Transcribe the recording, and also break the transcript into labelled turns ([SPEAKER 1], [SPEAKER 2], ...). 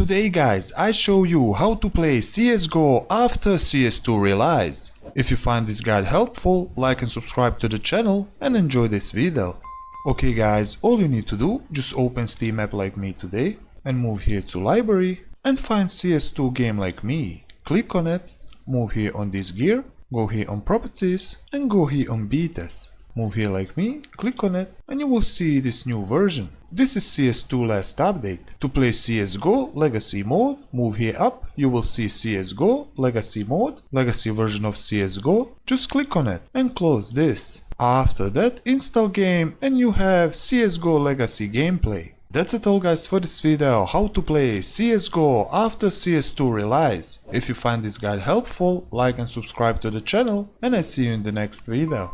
[SPEAKER 1] Today guys, I show you how to play CSGO after CS2 release. If you find this guide helpful, like and subscribe to the channel and enjoy this video. Okay guys, all you need to do, just open Steam app like me today and move here to library and find CS2 game like me. Click on it, move here on this gear, go here on properties and go here on betas. Move here like me, click on it and you will see this new version. This is CS2 last update. To play CSGO Legacy mode, move here up, you will see CSGO Legacy mode, Legacy version of CSGO. Just click on it and close this. After that, install game and you have CSGO Legacy gameplay. That's it all guys for this video, how to play CSGO after CS2 release. If you find this guide helpful, like and subscribe to the channel and I see you in the next video.